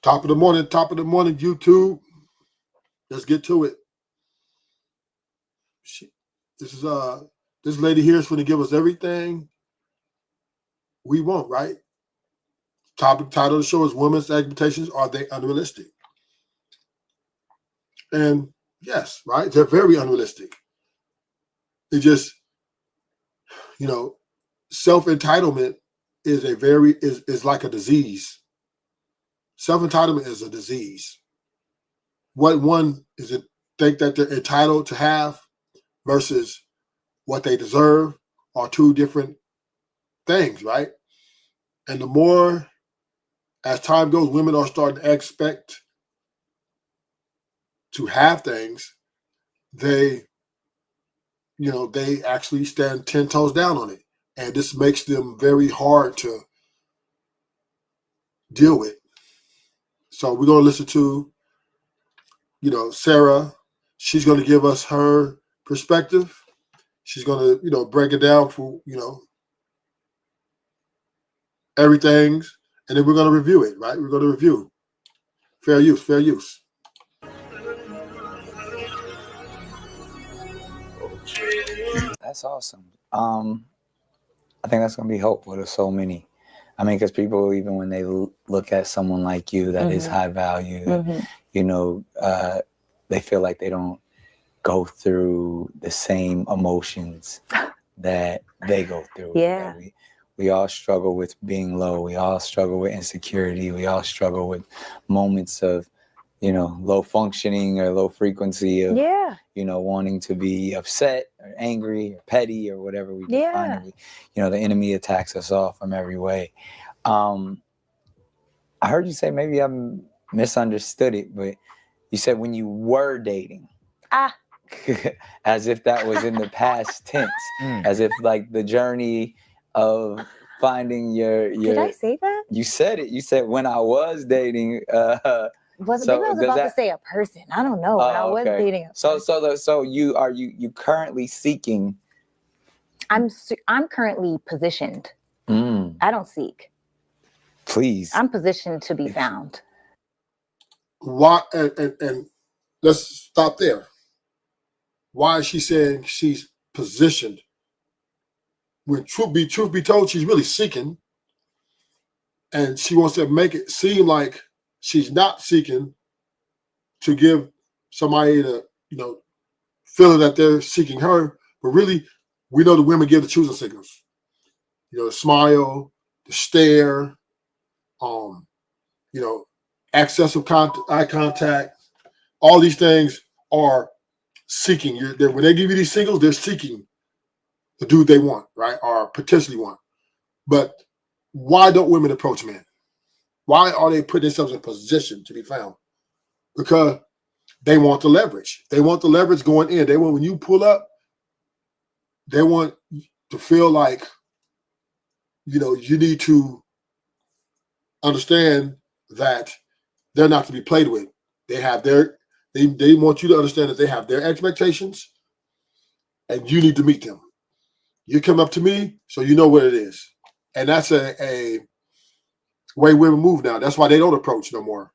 Top of the morning, YouTube. Let's get to it. She, this is this lady here is going to give us everything we want, right? Title of the show is Women's Expectations, Are They Unrealistic? And yes, right? They're very unrealistic. It just, you know, self-entitlement is like a disease. Self-entitlement is a disease. What one is it think that they're entitled to have versus what they deserve are two different things, right? And the more as time goes, women are starting to expect to have things, they actually stand 10 toes down on it. And this makes them very hard to deal with. So we're going to listen to, Sarah. She's going to give us her perspective. She's going to, break it down for, everything. And then we're going to review it, right? We're going to review. Fair use. That's awesome. I think that's going to be helpful to so many. I mean, because people, even when they look at someone like you that is high value, they feel like they don't go through the same emotions that they go through. Yeah. We all struggle with being low. We all struggle with insecurity. We all struggle with moments of, low functioning or low frequency of, wanting to be upset or angry or petty or whatever we define it. The enemy attacks us all from every way. I heard you say, maybe I misunderstood it, but you said when you were dating. As if that was in the past tense, as if like the journey of finding your. Did I say that? You said it. You said when I was dating. Maybe I was about to say a person. I don't know. When I was dating a person. So you currently seeking? I'm currently positioned. I don't seek. Please. I'm positioned to be found. Why? And let's stop there. Why is she saying she's positioned? When truth be told, she's really seeking, and she wants to make it seem like she's not seeking to give somebody the feeling that they're seeking her, but really, we know the women give the choosing signals. The smile, the stare, excessive eye contact. All these things are seeking. When they give you these signals, they're seeking the dude they want, right, or potentially want. But why don't women approach men? Why are they putting themselves in a position to be found? Because they want the leverage. They want the leverage going in. They want, when you pull up, they want to feel like, you need to understand that they're not to be played with. They have they want you to understand that they have their expectations and you need to meet them. You come up to me, so you know what it is. And that's a way women move now. That's why they don't approach no more.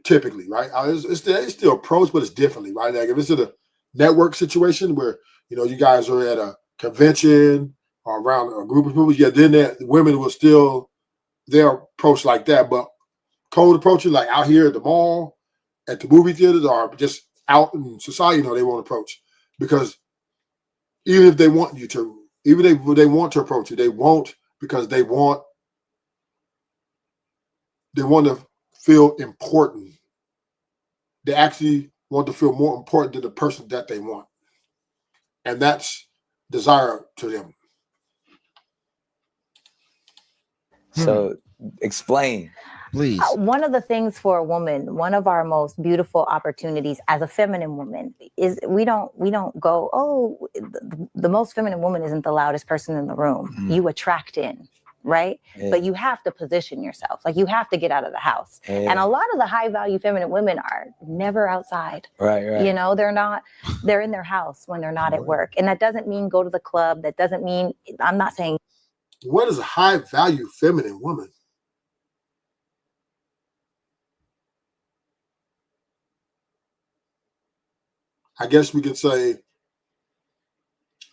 Typically, right? It's still approach, but it's differently, right? Like if it's in a network situation where, you guys are at a convention or around a group of people, then the women will still, their approach like that. But cold approaching, like out here at the mall, at the movie theaters, or just out in society, they won't approach. Because even if they want you to, even if they want to approach you, they won't, because they want to feel important. They actually want to feel more important than the person that they want. And that's desire to them. So explain. Please. One of the things for a woman, one of our most beautiful opportunities as a feminine woman is we don't go, the most feminine woman isn't the loudest person in the room. You attract in, right? Yeah. But you have to position yourself. Like you have to get out of the house. Yeah. And a lot of the high value feminine women are never outside. Right. They're in their house when they're not at work. And that doesn't mean go to the club. That doesn't mean, I'm not saying. What is a high value feminine woman? I guess we could say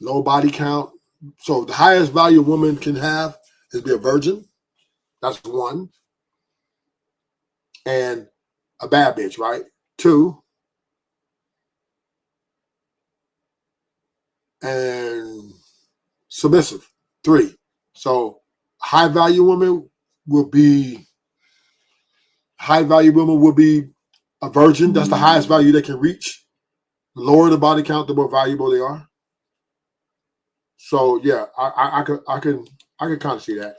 low body count. So the highest value a woman can have is be a virgin. That's one. And a bad bitch, right? 2. And submissive. 3. So high value woman will be a virgin. That's the highest value they can reach. The lower the body count, the more valuable they are. So yeah, I can kind of see that.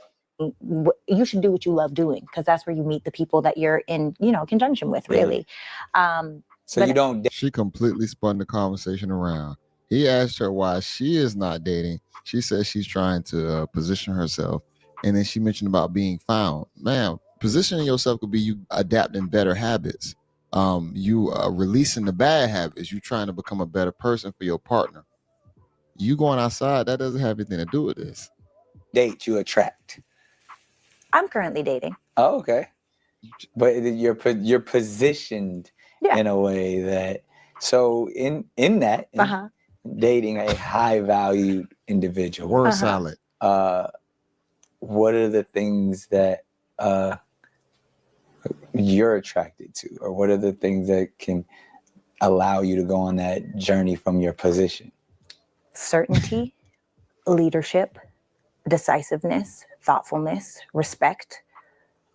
You should do what you love doing, because that's where you meet the people that you're in, conjunction with, really. So you don't. She completely spun the conversation around. He asked her why she is not dating. She says she's trying to position herself, and then she mentioned about being found. Man, positioning yourself could be you adapting better habits. You releasing the bad habits. You trying to become a better person for your partner. You going outside, that doesn't have anything to do with this. Date, you attract. I'm currently dating. Oh, okay. But you're positioned in a way that, so in that, dating a high valued individual. Word salad. What are the things that you're attracted to, or what are the things that can allow you to go on that journey from your position? Certainty, leadership, decisiveness, thoughtfulness, respect,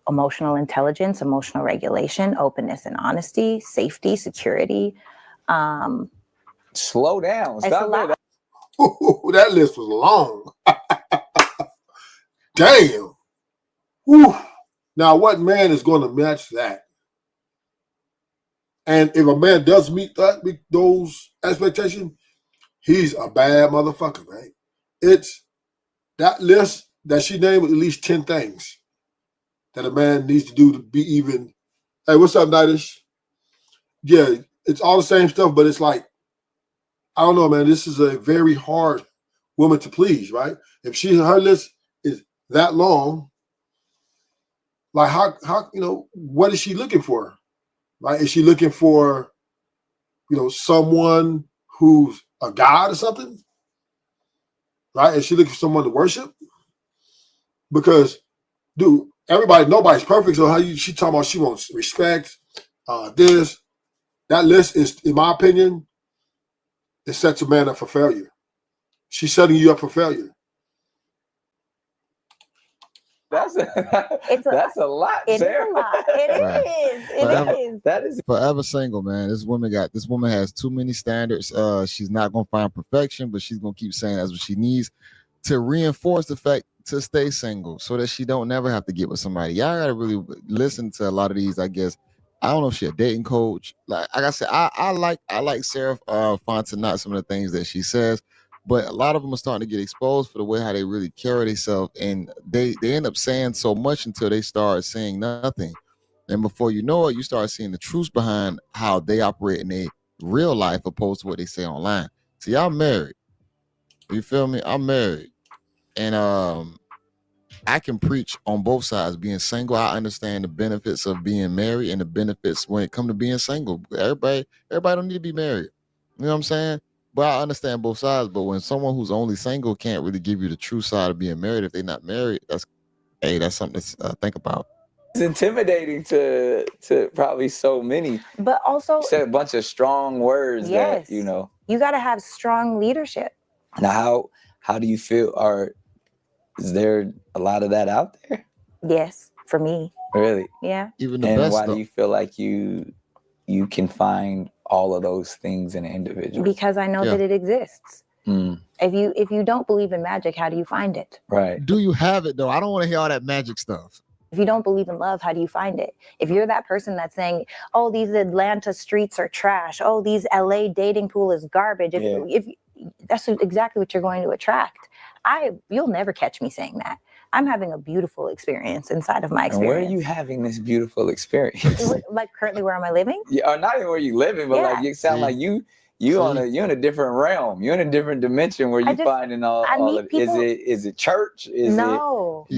emotional intelligence, emotional regulation, openness and honesty, safety, security. Slow down. Stop there. That list was long. Damn. Whew. Now, what man is going to match that? And if a man does meet those expectations, he's a bad motherfucker, right? It's that list that she named at least 10 things that a man needs to do to be even. Hey, what's up, Nightish? Yeah, it's all the same stuff, but it's like, I don't know, man. This is a very hard woman to please, right? If her list is that long, like how what is she looking for, right? Is she looking for, someone who's a god or something, right? Is she looking for someone to worship? Because, dude, nobody's perfect. So she talking about she wants respect, this, that list is, in my opinion, it sets a man up for failure. She's setting you up for failure. That's a lot. It Sarah. is a lot. It is. That is forever single, man. This woman has too many standards. She's not gonna find perfection, but she's gonna keep saying that's what she needs to reinforce the fact to stay single, so that she don't never have to get with somebody. Y'all gotta really listen to a lot of these. I guess I don't know if she's a dating coach. Like I said, I like Sarah Fontenot, some of the things that she says. But a lot of them are starting to get exposed for the way how they really carry themselves, and they end up saying so much until they start saying nothing. And before you know it, you start seeing the truth behind how they operate in their real life opposed to what they say online. See, I'm married. You feel me? I'm married, and I can preach on both sides. Being single, I understand the benefits of being married and the benefits when it comes to being single. Everybody don't need to be married. You know what I'm saying? But I understand both sides. But when someone who's only single can't really give you the true side of being married, if they're not married, that's something to think about. It's intimidating to probably so many. But also, you said a bunch of strong words that, you got to have strong leadership. Now, how do you feel? Is there a lot of that out there? Yes, for me. Really? Yeah. Even the best. Why do you feel like you can find all of those things in an individual? Because I know that it exists. Mm. If you don't believe in magic, how do you find it? Right. Do you have it though? I don't want to hear all that magic stuff. If you don't believe in love, how do you find it? If you're that person that's saying, "Oh, these Atlanta streets are trash. Oh, these LA dating pool is garbage," if that's exactly what you're going to attract. You'll never catch me saying that. I'm having a beautiful experience inside of my experience. And where are you having this beautiful experience? Like currently, where am I living? Yeah, or not even where you living, but like you sound like you're in a different realm. You're in a different dimension where you're finding all of people. Is it church? You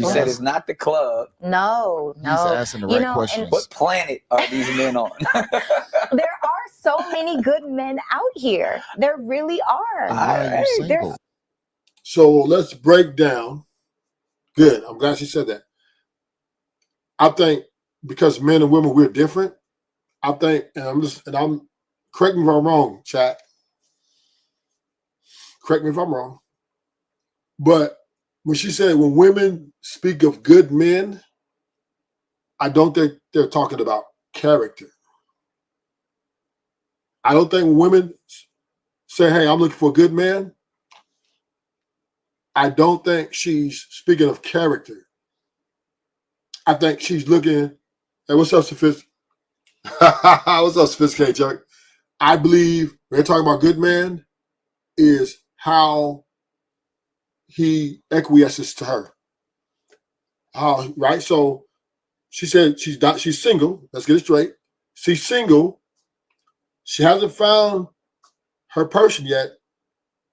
said it's not the club. No. He's asking the right questions. What planet are these men on? There are so many good men out here. There really are. Why are you single? So let's break down. Good. I'm glad she said that. I think because men and women, we're different. I think, and I'm correct me if I'm wrong, chat. Correct me if I'm wrong. But when she said when women speak of good men, I don't think they're talking about character. I don't think when women say, hey, I'm looking for a good man, I don't think she's speaking of character. I think she's looking, hey, what's up, what's up, sophisticated Chuck? I believe when they're talking about good man is how he acquiesces to her. How, right? So she said she's single. Let's get it straight. She's single. She hasn't found her person yet,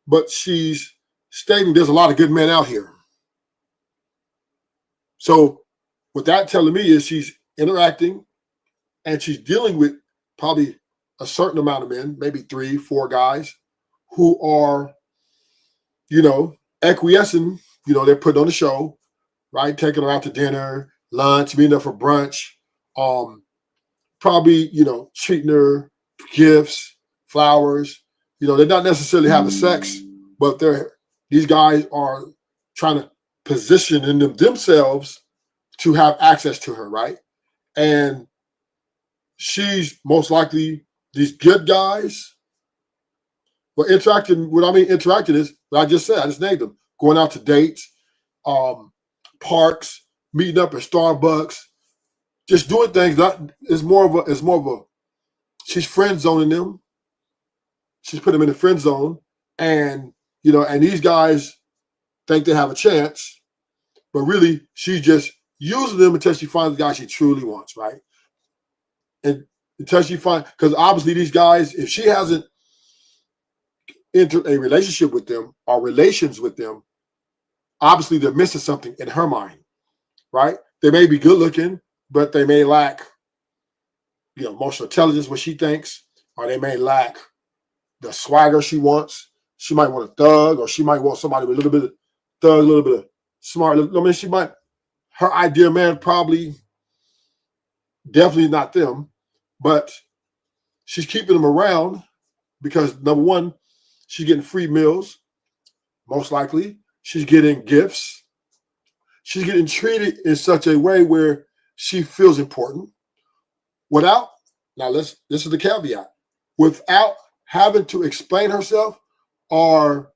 but she's stating there's a lot of good men out here. So what that telling me is she's interacting and she's dealing with probably a certain amount of men, maybe 3, 4 guys who are, acquiescing, they're putting on a show, right? Taking her out to dinner, lunch, meeting her for brunch, probably, treating her gifts, flowers. They're not necessarily having sex, but these guys are trying to position in themselves to have access to her, right? And she's most likely these good guys. But interacting, what I mean interacting is what I just said, I just named them. Going out to dates, parks, meeting up at Starbucks, just doing things that is more of a she's friend zoning them. She's put them in the friend zone. And and these guys think they have a chance, but really she's just using them until she finds the guy she truly wants, right? And until she finds, because obviously these guys, if she hasn't entered a relationship with them or relations with them, obviously they're missing something in her mind, right? They may be good looking, but they may lack, emotional intelligence, what she thinks, or they may lack the swagger she wants. She might want a thug, or she might want somebody with a little bit of thug, a little bit of smart. I mean, her ideal man probably definitely not them, but she's keeping them around because number one, she's getting free meals, most likely. She's getting gifts. She's getting treated in such a way where she feels important without, this is the caveat, without having to explain herself or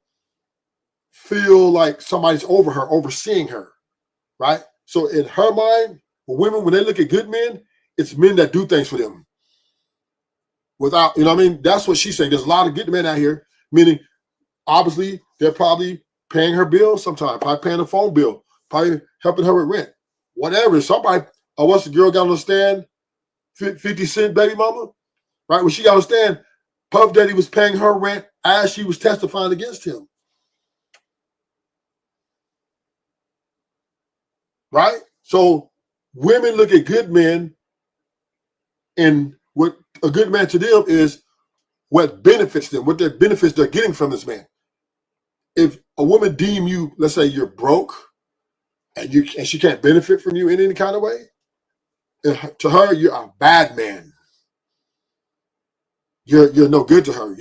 feel like somebody's over her, overseeing her, right? So in her mind, women, when they look at good men, it's men that do things for them. Without, that's what she's saying. There's a lot of good men out here, meaning obviously they're probably paying her bills sometimes, probably paying the phone bill, probably helping her with rent, whatever. Somebody, what's the girl got on the stand? 50 Cent baby mama, right? When she got on the stand, Puff Daddy was paying her rent as she was testifying against him. Right? So women look at good men, and what a good man to them is what benefits them, what their benefits they're getting from this man. If a woman deem you, let's say you're broke and she can't benefit from you in any kind of way, to her, you're a bad man. You're no good to her.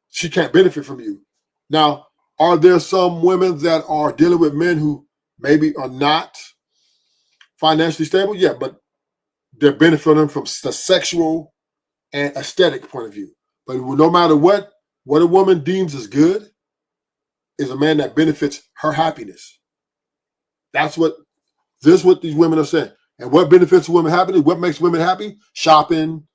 She can't benefit from you. Now, are there some women that are dealing with men who maybe are not financially stable? Yeah, but they're benefiting from the sexual and aesthetic point of view. But no matter what a woman deems as good is a man that benefits her happiness. This is what these women are saying. And what benefits women happiness? What makes women happy? Shopping.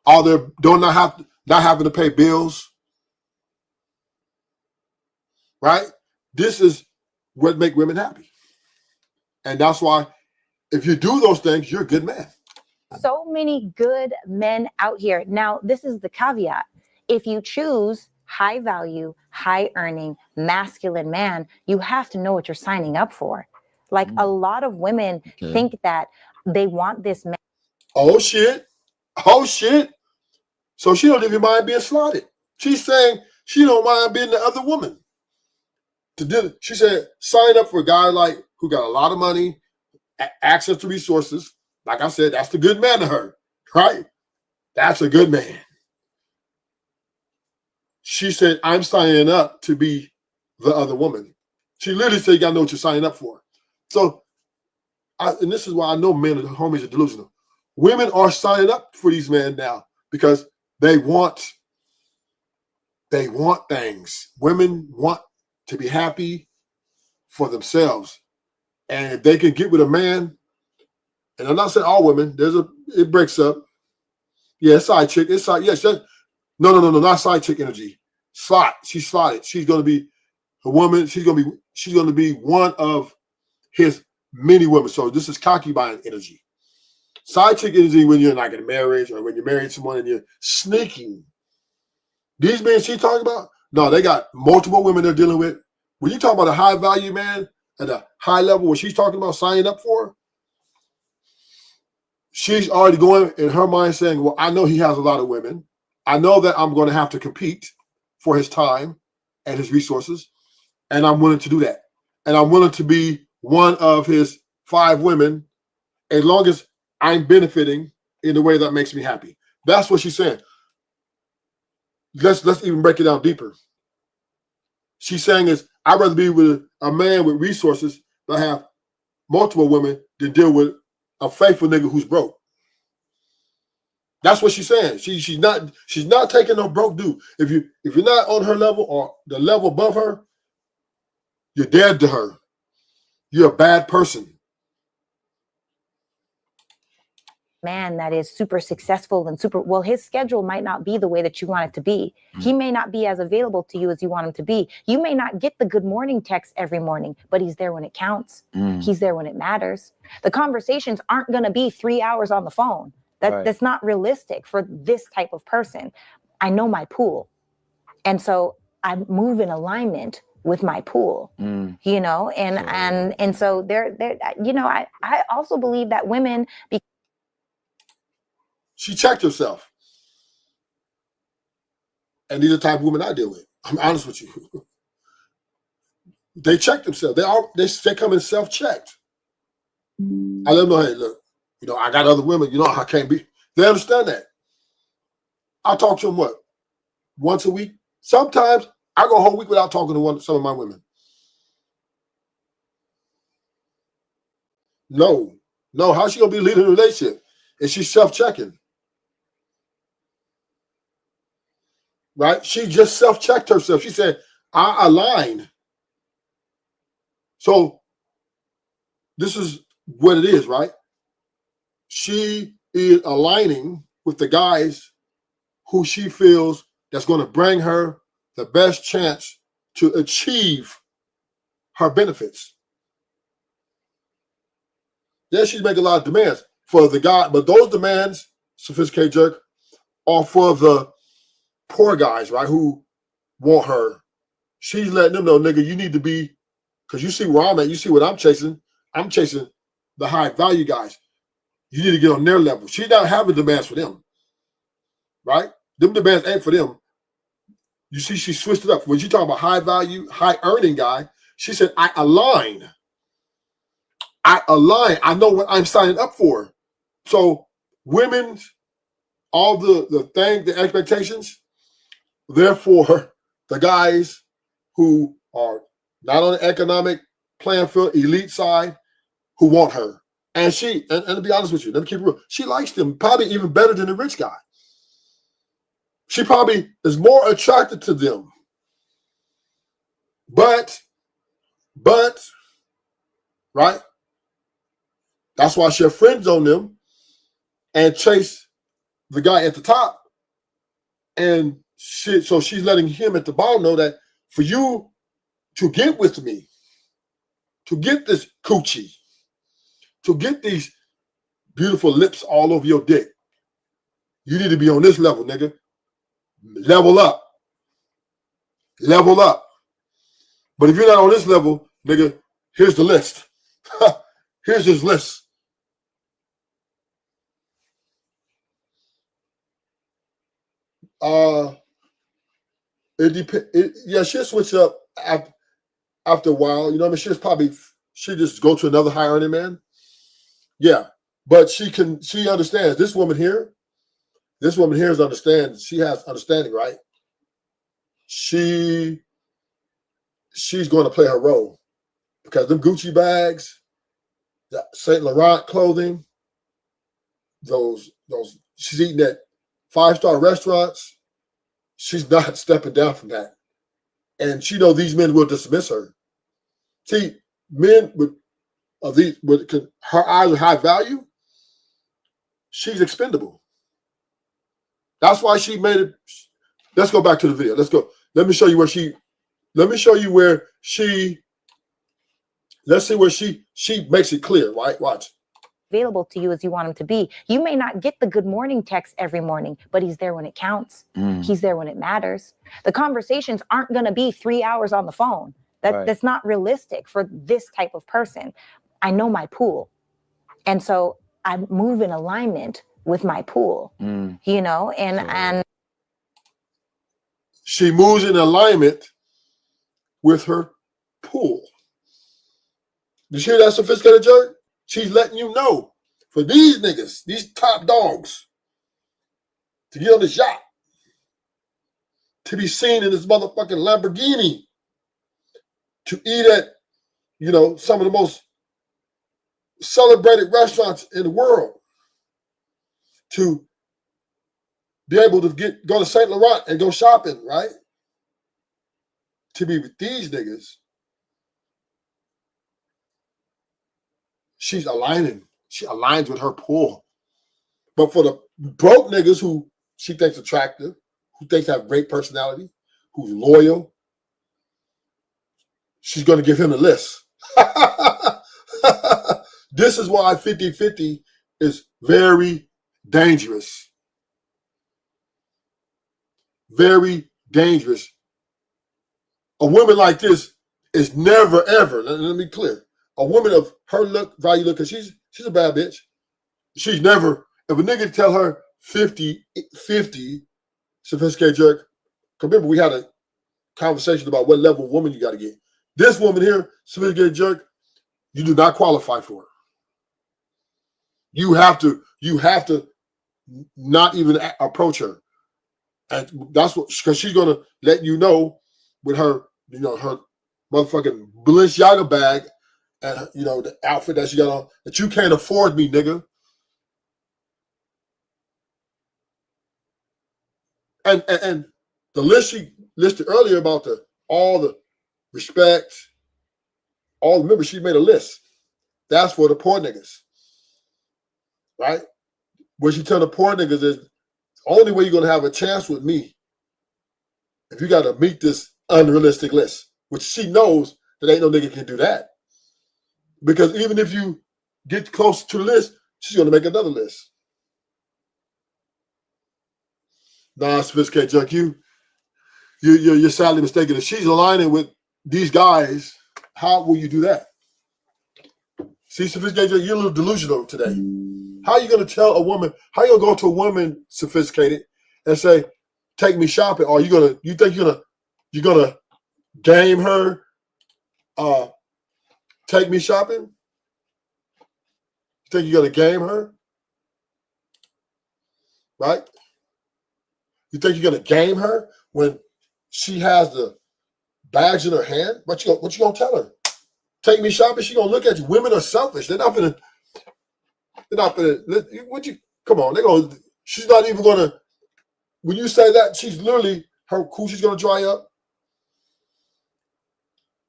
All their not having to pay bills. Right? This is what makes women happy. And that's why if you do those things, you're a good man. So many good men out here. Now, this is the caveat. If you choose high value, high earning, masculine man, you have to know what you're signing up for. Like a lot of women think that they want this man. Oh shit. Oh shit. So she don't even mind being slotted. She's saying she don't mind being the other woman. She said, sign up for a guy like who got a lot of money, access to resources. Like I said, that's the good man to her, right? That's a good man. She said, I'm signing up to be the other woman. She literally said, you got to know what you're signing up for. So, and this is why I know men and homies are delusional. Women are signing up for these men now because they want things. Women want to be happy for themselves. And if they can get with a man, and I'm not saying all women, it breaks up. Yeah, side chick. It's side, yes. No, not side chick energy. Slot. She's slotted. She's gonna be a woman. She's gonna be one of his many women. So this is concubine energy. Side chick energy when you're like in a marriage or when you're married to someone and you're sneaking. These men she's talking about, no, they got multiple women they're dealing with. When you talk about a high value man at a high level, what she's talking about signing up for, she's already going in her mind saying, well, I know he has a lot of women. I know that I'm going to have to compete for his time and his resources, and I'm willing to do that. And I'm willing to be one of his 5 women as long as I'm benefiting in the way that makes me happy. That's what she's saying. Let's even break it down deeper. She's saying is, I'd rather be with a man with resources that have multiple women than deal with a faithful nigga who's broke. That's what she's saying. She's not taking no broke dude. If you're not on her level or the level above her, you're dead to her. You're a bad person. Man that is super successful and super well, his schedule might not be the way that you want it to be. He may not be as available to you as you want him to be. You may not get the good morning text every morning, but he's there when it counts. He's there when it matters. The conversations aren't going to be 3 hours on the phone. That's not realistic for this type of person. I know my pool. And so I move in alignment with my pool, you know, and so there, you know, I also believe that women, she checked herself. And these are the type of women I deal with. I'm honest with you. They check themselves. They come in self-checked. I let them know, hey, look, you know, I got other women, you know, I can't be. They understand that. I talk to them, what, once a week? Sometimes I go a whole week without talking to some of my women. No, how's she going to be leading a relationship? Is she self-checking? Right? She just self-checked herself. She said, I align. So this is what it is, right? She is aligning with the guys who she feels that's going to bring her the best chance to achieve her benefits. Yeah, she's making a lot of demands for the guy, but those demands, sophisticated jerk, are for the poor guys, right, who want her. She's letting them know, nigga, you need to be, because you see where I'm at, you see what I'm chasing. I'm chasing the high value guys. You need to get on their level. She's not having demands for them, right? Them demands ain't for them. You see, she switched it up. When she talk about high value, high earning guy, she said, I align. I know what I'm signing up for. So women, all the expectations, therefore, the guys who are not on the economic playing field, elite side, who want her. And she, and to be honest with you, let me keep it real, she likes them probably even better than the rich guy. She probably is more attracted to them. But, right? That's why she'll friend zone them and chase the guy at the top. And so she's letting him at the bottom know that for you to get with me, to get this coochie, to get these beautiful lips all over your dick, you need to be on this level, nigga. Level up. Level up. But if you're not on this level, nigga, here's the list. Here's his list. It depends. Yeah, she'll switch up after a while. You know what I mean? She'll just go to another high earning man. Yeah. But she understands. This woman here is understands. She has understanding, right? She's going to play her role because them Gucci bags, the Saint Laurent clothing, those she's eating at 5-star restaurants. She's not stepping down from that. And she knows these men will dismiss her. See, men with her eyes are high value, she's expendable. That's why she made it. Let's go back to the video. Let's go. Let's see where she makes it clear, right? Watch. Available to you as you want him to be. You may not get the good morning text every morning, but he's there when it counts. He's there when it matters. The conversations aren't going to be 3 hours on the phone. That's not realistic for this type of person. I know my pool. And so I move in alignment with my pool, you know, and she moves in alignment with her pool. You hear that, sophisticated jerk? She's letting you know, for these niggas, these top dogs, to get on this yacht, to be seen in this motherfucking Lamborghini, to eat at, you know, some of the most celebrated restaurants in the world, to be able to go to Saint Laurent and go shopping, right? To be with these niggas, she's aligning. She aligns with her pool. But for the broke niggas who she thinks attractive, who thinks have great personality, who's loyal, she's going to give him a list. This is why 50-50 is very dangerous. Very dangerous. A woman like this is never, ever, let me be clear, a woman of her value, because she's a bad bitch. She's never, if a nigga tell her 50, sophisticated jerk, because remember we had a conversation about what level of woman you got to get. This woman here, sophisticated jerk, you do not qualify for it. You have to not even approach her. And that's what, because she's going to let you know with her, you know, her motherfucking Balenciaga bag and, you know, the outfit that she got on, that you can't afford me, nigga. And the list she listed earlier about all the respect, remember she made a list. That's for the poor niggas, right? What she tell the poor niggas is, the only way you're going to have a chance with me if you got to meet this unrealistic list, which she knows that ain't no nigga can do that. Because even if you get close to the list, she's going to make another list. Nah, sophisticated junk, you're sadly mistaken. If she's aligning with these guys, how will you do that? See, sophisticated junk, you're a little delusional today. How are you going to tell a woman, how are you going to go to a woman sophisticated and say, take me shopping? Or you think you're gonna game her, take me shopping? You think you're gonna game her? Right? You think you're gonna game her when she has the bags in her hand? What you gonna tell her? Take me shopping? She gonna look at you. Women are selfish. They're not gonna, come on, she's not even gonna, when you say that, she's literally, her coochie's gonna dry up.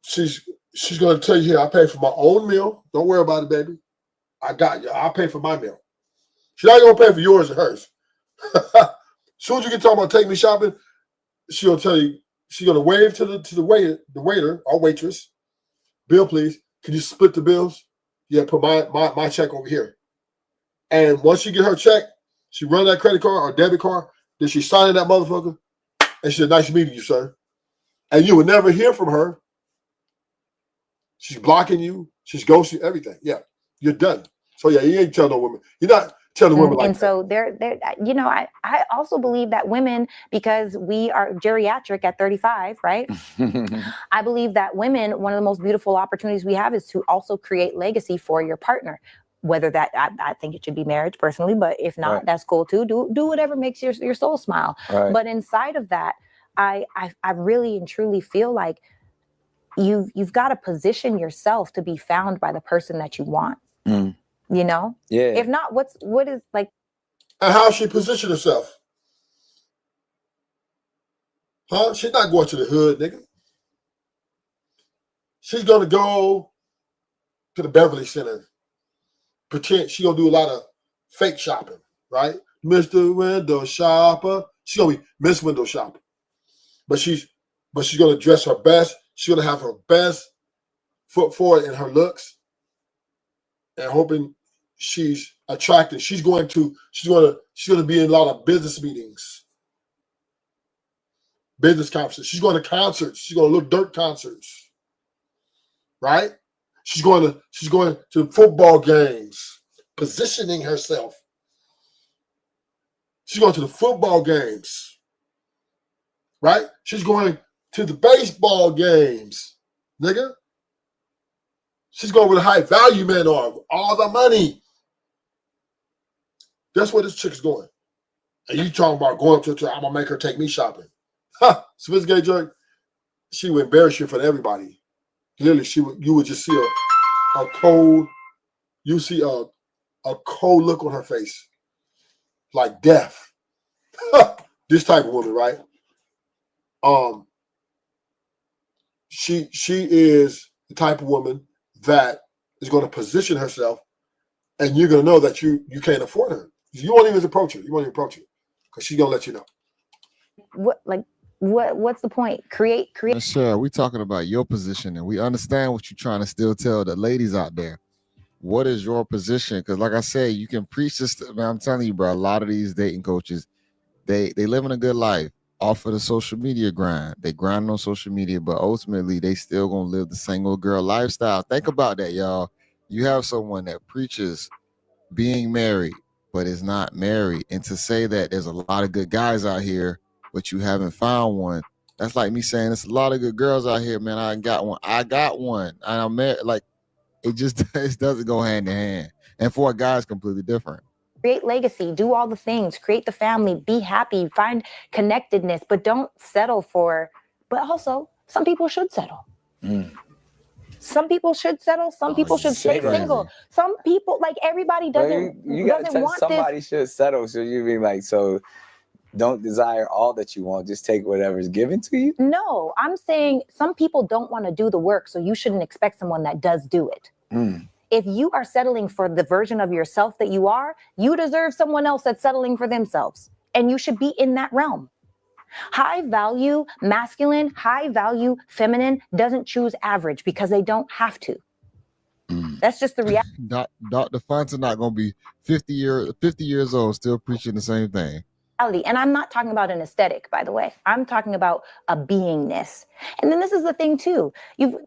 She's gonna tell you, here, I pay for my own meal. Don't worry about it, baby. I got you. I'll pay for my meal. She's not gonna pay for yours or hers. As soon as you get talking about take me shopping, she'll tell you, she's gonna wave to the waiter or waitress. Bill, please. Can you split the bills? Yeah, put my check over here. And once she get her check, she run that credit card or debit card, then she sign that motherfucker, and she said, nice meeting you, sir. And you would never hear from her. She's blocking you. She's ghosting everything. Yeah, you're done. So yeah, you ain't tell no woman. You're not Tell the women like and that. so they're, you know, I also believe that women, because we are geriatric at 35, right? I believe that women, one of the most beautiful opportunities we have is to also create legacy for your partner. Whether that, I think it should be marriage personally, but if not, Right. that's cool too. Do whatever makes your soul smile. Right. But inside of that, I really and truly feel like you've got to position yourself to be found by the person that you want. You know? Yeah. If not, what is like? And how she positioned herself? Huh? She's not going to the hood, nigga. She's gonna go to the Beverly Center. Pretend she's gonna do a lot of fake shopping, right? Mr. Window Shopper. She's gonna be Miss Window Shopper. But she's gonna dress her best. She's gonna have her best foot forward in her looks, and hoping she's attractive. She's gonna be in a lot of business meetings, business conferences. She's going to concerts. She's going to Lil Durk concerts, right? She's going to football games, positioning herself. She's going to the football games, right? She's going to the baseball games, nigga. She's going where the high value men are, all the money. That's where this chick's going. And you talking about going to I'm gonna make her take me shopping. Ha! Sophisticated jerk. She would embarrass you in front of everybody. Literally, you would just see a cold, you see a cold look on her face, like death. This type of woman, right? She is the type of woman that is going to position herself, and you're going to know that you can't afford her. You won't even approach her. You won't even approach her because she's going to let you know. What's the point? Create. Sure, we talking about your position, and we understand what you're trying to still tell the ladies out there. What is your position? Because, like I said, you can preach this. Man, I'm telling you, bro. A lot of these dating coaches, they living a good life off of the social media grind. They grind on social media, but ultimately, they still gonna live the single girl lifestyle. Think about that, y'all. You have someone that preaches being married, but is not married, and to say that there's a lot of good guys out here, but you haven't found one. That's like me saying there's a lot of good girls out here, man. I got one, and I'm married. Like it just it doesn't go hand in hand. And for a guy, it's completely different. Create legacy, do all the things, create the family, be happy, find connectedness, but don't settle for. But also, some people should settle. Some people should settle. Some people should stay single. Some people, like everybody doesn't. You gotta tell somebody should settle. So you be like, so don't desire all that you want. Just take whatever's given to you. No, I'm saying some people don't want to do the work, so you shouldn't expect someone that does do it. If you are settling for the version of yourself that you are, you deserve someone else that's settling for themselves, and you should be in that realm. High value masculine, high value feminine doesn't choose average because they don't have to. That's just the reality. Dr. Fontaine not gonna be 50 years old still preaching the same thing. And I'm not talking about an aesthetic, by the way. I'm talking about a beingness. And then this is the thing too.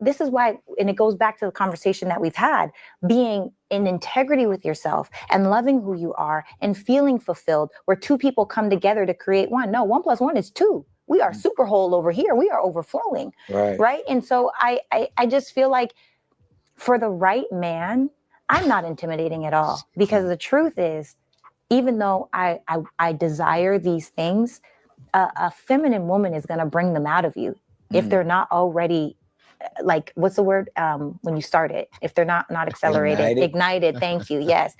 This is why, and it goes back to the conversation that we've had, being in integrity with yourself and loving who you are and feeling fulfilled, where two people come together to create one. No, 1 + 1 is 2. We are super whole over here. We are overflowing. Right. And so I just feel like for the right man, I'm not intimidating at all, because the truth is, even though I desire these things, a feminine woman is going to bring them out of you if they're not already, like, what's the word when you start it? If they're not accelerated, ignited. Thank you. Yes,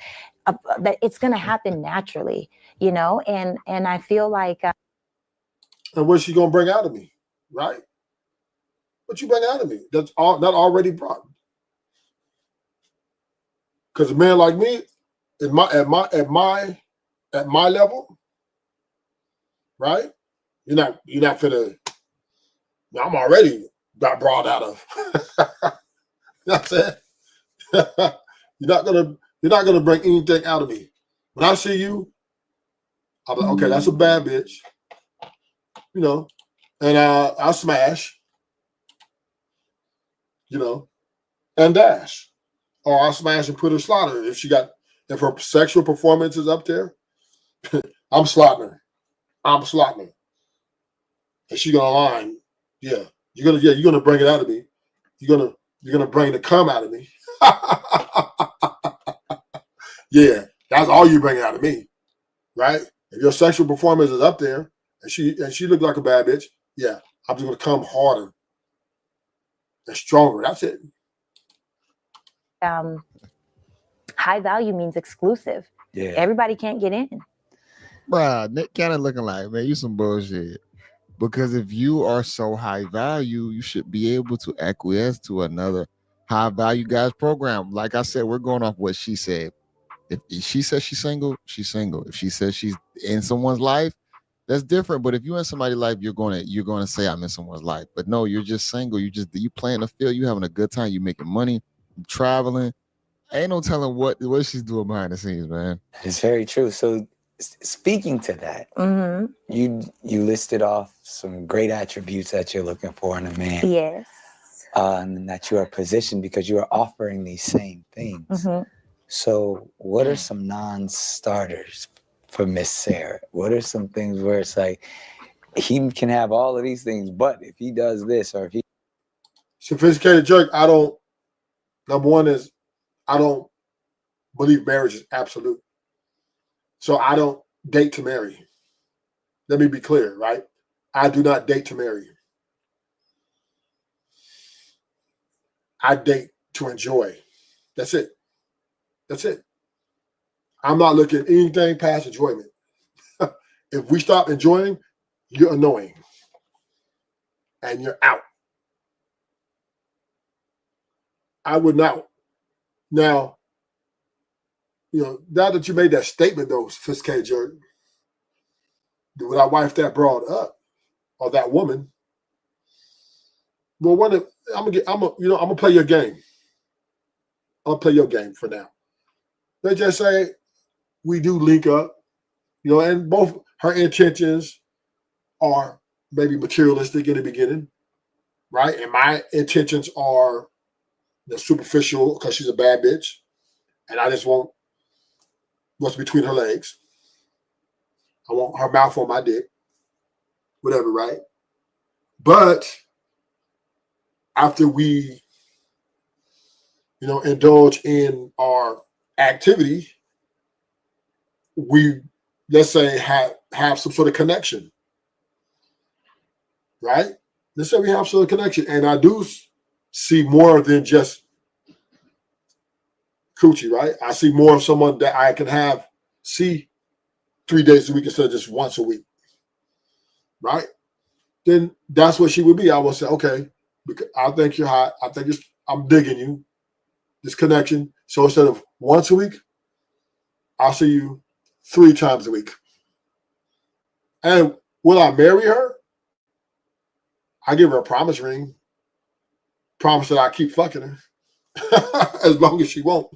that it's going to happen naturally, you know. And I feel like. And what's she going to bring out of me, right? What you bring out of me? That's all not already brought. Because a man like me, at my level, right? You're not finna. I'm already got brought out of. You know what I'm saying? You're not gonna bring anything out of me. When I see you, I'm like, okay, that's a bad bitch. You know, and I'll smash. You know, and dash, or I'll smash and put her slaughter if if her sexual performance is up there, I'm slotting her. I'm slotting her. And she's gonna line. Yeah. You're gonna bring it out of me. You're gonna bring the cum out of me. Yeah, that's all you bring out of me. Right? If your sexual performance is up there and she looked like a bad bitch, yeah, I'm just gonna come harder and stronger. That's it. High value means exclusive. Yeah. Everybody can't get in. Bruh, Nick kind of looking like, man, you some bullshit. Because if you are so high value, you should be able to acquiesce to another high value guy's program. Like I said, we're going off what she said. If she says she's single, she's single. If she says she's in someone's life, that's different. But if you're in somebody's life, you're gonna say I'm in someone's life. But no, you're just single. You playing the field. You having a good time. You making money. You traveling. Ain't no telling what she's doing behind the scenes, man. It's very true. So speaking to that, you listed off some great attributes that you're looking for in a man. Yes. And that you are positioned because you are offering these same things. So what are some non-starters for Miss Sarah? What are some things where it's like, he can have all of these things, but if he does this or if he... Sophisticated jerk, number one is, I don't believe marriage is absolute. So I don't date to marry. Let me be clear, right? I do not date to marry. I date to enjoy. That's it. That's it. I'm not looking at anything past enjoyment. If we stop enjoying, you're annoying. And you're out. I would not. Now, now that you made that statement, though, Sophisticated jerk, would I wife that broad up or that woman? Well, I'm gonna play your game. I'll play your game for now. Let's just say we do link up, and both her intentions are maybe materialistic in the beginning, right? And my intentions are superficial because she's a bad bitch, and I just want what's between her legs. I want her mouth on my dick, whatever, right? But after we, indulge in our activity, we, let's say, have some sort of connection, right? Let's say we have some sort of connection, and I do see more than just coochie, right? I see more of someone that I can see 3 days a week instead of just once a week, right? Then that's what she would be. I will say, okay, I think you're hot. I'm digging you, this connection. So instead of once a week, I'll see you 3 times a week. And will I marry her? I give her a promise ring. Promise that I keep fucking her as long as she won't.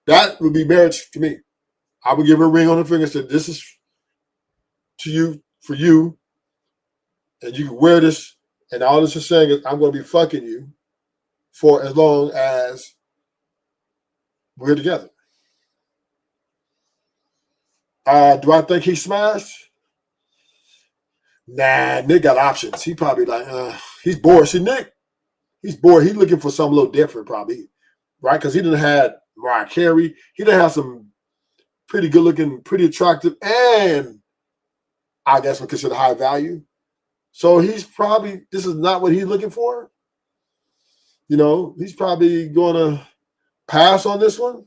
That would be marriage to me. I would give her a ring on her finger and say, this is to you, for you, and you can wear this, and all this is saying is I'm going to be fucking you for as long as we're together. Do I think he smashed? Nah, Nick got options. He probably he's bored. See, Nick, he's bored. He's looking for something a little different, probably, right? Because he didn't have Mariah Carey. He didn't have some pretty good looking, pretty attractive, and I guess we consider high value. So this is not what he's looking for. He's probably going to pass on this one.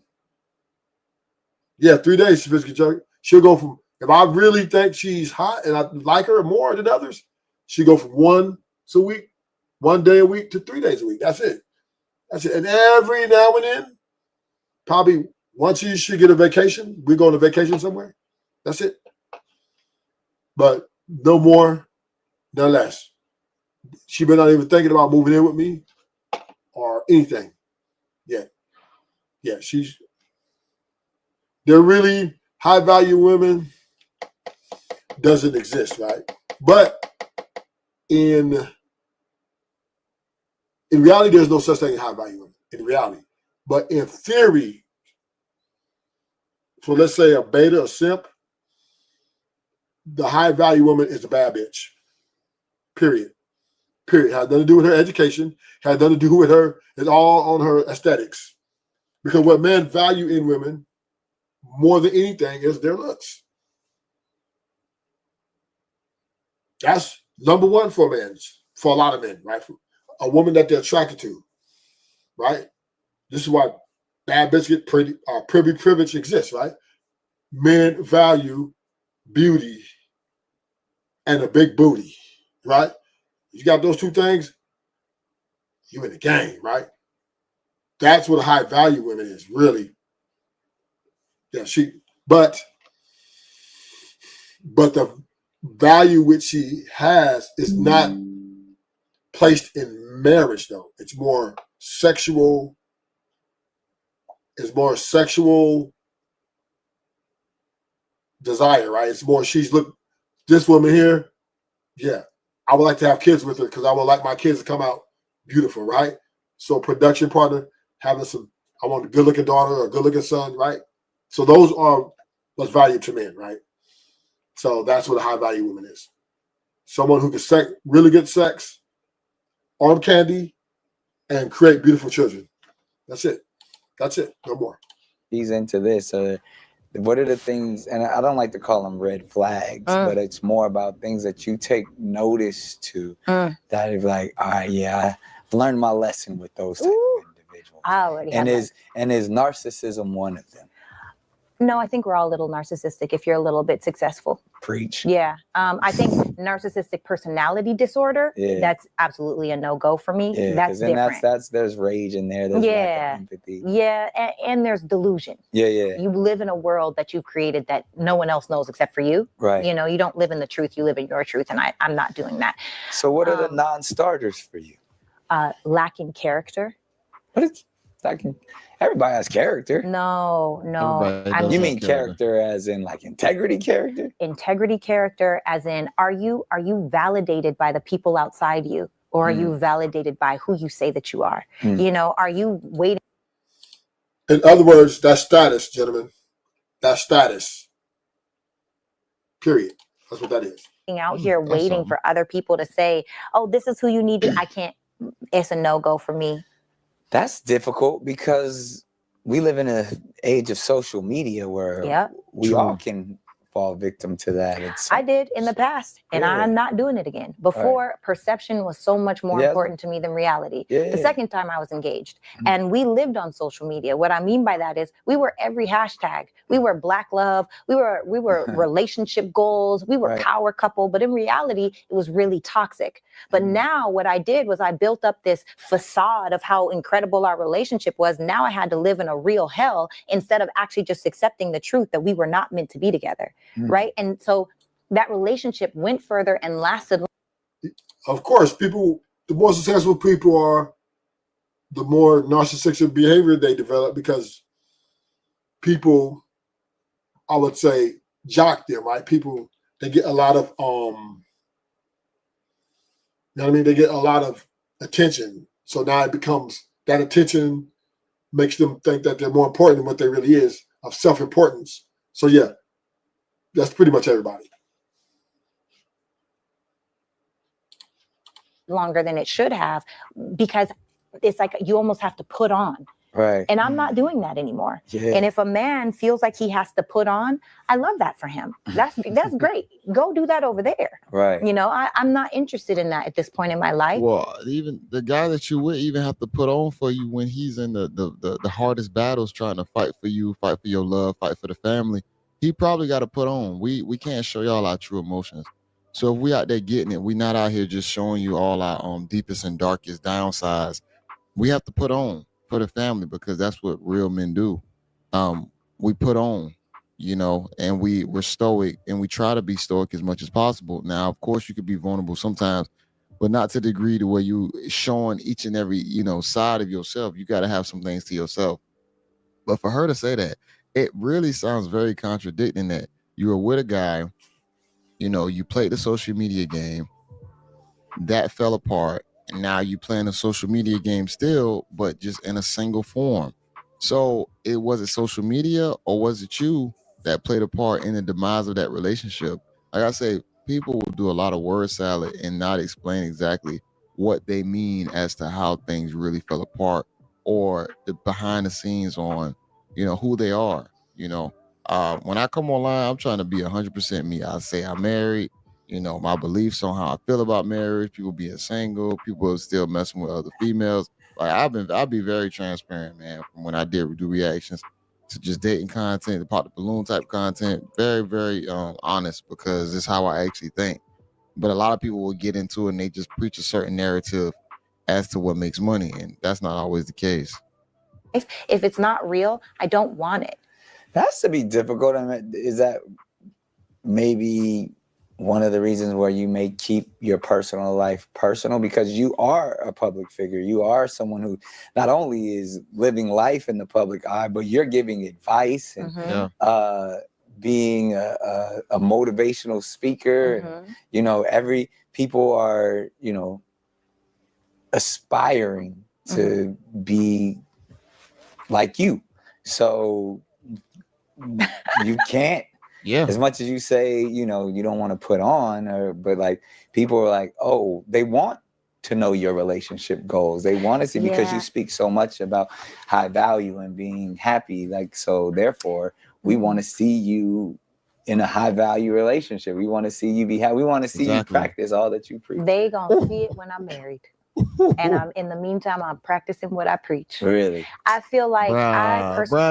Yeah, 3 days, Sophisticated jerk. She'll go from, if I really think she's hot and I like her more than others, she'll go from 1 day a week to 3 days a week. That's it. That's it. And every now and then, probably once you should get a vacation, we go on a vacation somewhere. That's it. But no more, no less. She been not even thinking about moving in with me or anything. Yeah. They're really high value women doesn't exist, right? But in reality, there's no such thing as high value women in reality. But in theory, So let's say a beta, a simp, the high value woman is a bad bitch. Period. Period. Has nothing to do with her education. Has nothing to do with her. It's all on her aesthetics. Because what men value in women more than anything is their looks. That's number one for men, for a lot of men, right? A woman that they're attracted to, right? This is why bad bitches get privilege exists, right? Men value beauty and a big booty, right? You got those two things, you in the game, right? That's what a high value woman is, really. Yeah, but the value which she has is not placed in marriage, though. It's more sexual. It's more sexual desire, right? It's more this woman here, yeah, I would like to have kids with her because I would like my kids to come out beautiful, right? So production partner, I want a good looking daughter or a good looking son, right? So those are what's valued to men, right? So that's what a high value woman is. Someone who can really good sex, arm candy, and create beautiful children. That's it. No more. He's into this. What are the things, and I don't like to call them red flags, but it's more about things that you take notice to that is like, all right, yeah, I've learned my lesson with those type of individuals. I already is narcissism one of them? No, I think we're all a little narcissistic if you're a little bit successful. Preach. Yeah. I think narcissistic personality disorder, that's absolutely a no-go for me. Yeah, that's different. There's rage in there. There's lack of empathy. Yeah, and there's delusion. Yeah. You live in a world that you've created that no one else knows except for you. Right. You know, you don't live in the truth, you live in your truth, and I'm not doing that. So what are the non-starters for you? Lacking character. What is lacking? Everybody has character. No. You mean character as in like integrity character? Integrity character as in, are you validated by the people outside you, or are you validated by who you say that you are? You know, are you waiting? In other words, that's status, gentlemen. That's status. Period. That's what that is. Out here waiting for other people to say, oh, this is who you need to. I can't. It's a no-go for me. That's difficult because we live in an age of social media where we all can fall victim to that. I did in the past, and I'm not doing it again. Before, perception was so much more important to me than reality. The second time I was engaged, and we lived on social media. What I mean by that is we were every hashtag. We were Black love. We were relationship goals. We were power couple. But in reality, it was really toxic. But now what I did was I built up this facade of how incredible our relationship was. Now I had to live in a real hell instead of actually just accepting the truth that we were not meant to be together. Right. And so that relationship went further and lasted. Of course, the more successful people are, the more narcissistic behavior they develop because people, I would say, jock them, right? People, they get a lot of, you know what I mean? They get a lot of attention. So now it becomes, that attention makes them think that they're more important than what they really is, of self-importance. So yeah, that's pretty much everybody. Longer than it should have, because it's like you almost have to put on. Right. And I'm not doing that anymore. Yeah. And if a man feels like he has to put on, I love that for him. That's great. Go do that over there. Right. You know, I'm not interested in that at this point in my life. Well, even the guy that you would even have to put on for you when he's in the hardest battles, trying to fight for you, fight for your love, fight for the family, he probably got to put on. We can't show y'all our true emotions. So if we out there getting it, we not out here just showing you all our deepest and darkest downsides. We have to put on for the family because that's what real men do. We put on, you know, and we're stoic, and we try to be stoic as much as possible. Now, of course, you could be vulnerable sometimes, but not to the degree to where you showing each and every, you know, side of yourself. You got to have some things to yourself. But for her to say that, it really sounds very contradicting that you were with a guy, you know, you played the social media game, that fell apart, and now you playing a social media game still, but just in a single form. So was it social media or was it you that played a part in the demise of that relationship? Like I say, people will do a lot of word salad and not explain exactly what they mean as to how things really fell apart or the behind the scenes on, who they are. When I come online, I'm trying to be 100% me. I say I'm married. My beliefs on how I feel about marriage, people being single, people still messing with other females. Like I'll be very transparent, man. From when I did do reactions to just dating content, the pop the balloon type content, very, very honest because it's how I actually think. But a lot of people will get into it and they just preach a certain narrative as to what makes money, and that's not always the case. If it's not real, I don't want it. That has to be difficult. I mean, is that maybe one of the reasons where you may keep your personal life personal, because you are a public figure. You are someone who not only is living life in the public eye, but you're giving advice and being a motivational speaker. And, people are, aspiring to be like you. So you can't, as much as you say, you don't want to put on, but like people are like, oh, they want to know your relationship goals. They want to see, because you speak so much about high value and being happy. Like, so therefore we want to see you in a high value relationship. We want to see you be happy. We want to see you practice all that you preach. They gonna see it when I'm married. And in the meantime, I'm practicing what I preach. Really? I feel like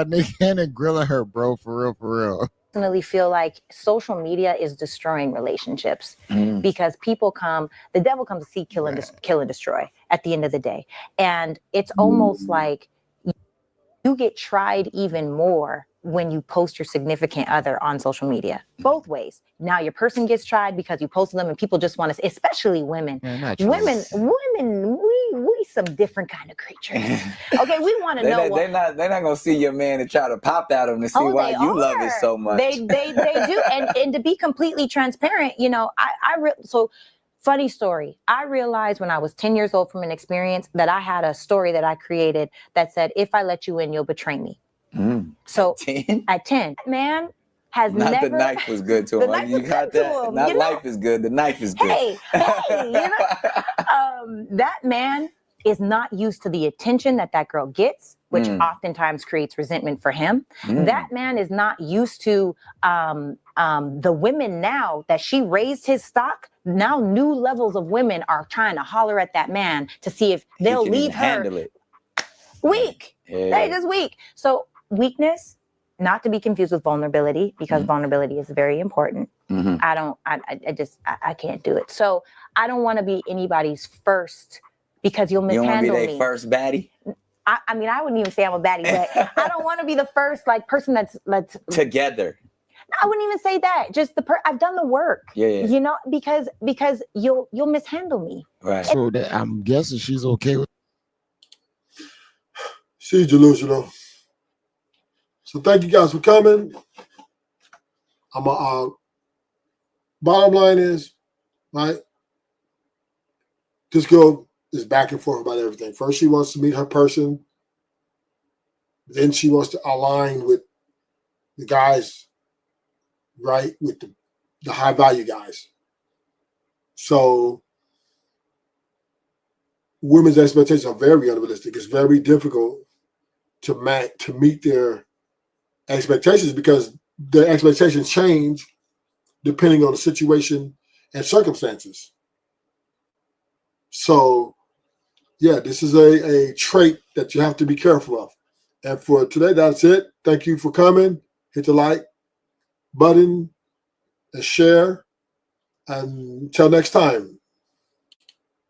Nick Cannon grilling her, bro, for real. Personally feel like social media is destroying relationships because the devil comes to seek, kill and destroy at the end of the day. And it's almost like you get tried even more when you post your significant other on social media, both ways. Now your person gets tried because you posted them and people just want to, especially women. Women, we some different kind of creatures. Okay, we want to know. They're not gonna see your man and try to pop at him to see why you love it so much. They do, and to be completely transparent, so. Funny story. I realized when I was 10 years old from an experience that I had a story that I created that said, if I let you in, you'll betray me. So at 10, man has not never. The knife was good to him. You got that? Not life is good. The knife is good. Hey, that man is not used to the attention that girl gets, which oftentimes creates resentment for him. That man is not used to the women now that she raised his stock. Now new levels of women are trying to holler at that man to see if they'll leave her. Handle it. Weak. They just weak. So weakness, not to be confused with vulnerability, because vulnerability is very important. I can't do it. So I don't want to be anybody's first, because you'll mishandle me. You don't want to be their first baddie? I mean, I wouldn't even say I'm a baddie, but I don't want to be the first person that's together. I wouldn't even say that. Just I've done the work. Because you'll mishandle me. Right. So I'm guessing she's okay with. She's delusional. So thank you guys for coming. Bottom line is, right? This girl is back and forth about everything. First, she wants to meet her person. Then she wants to align with the guys, right? With the high value guys. So women's expectations are very unrealistic. It's very difficult to meet their expectations because their expectations change depending on the situation and circumstances. So, yeah, this is a trait that you have to be careful of. And for today, that's it. Thank you for coming. Hit the like button and share. And until next time.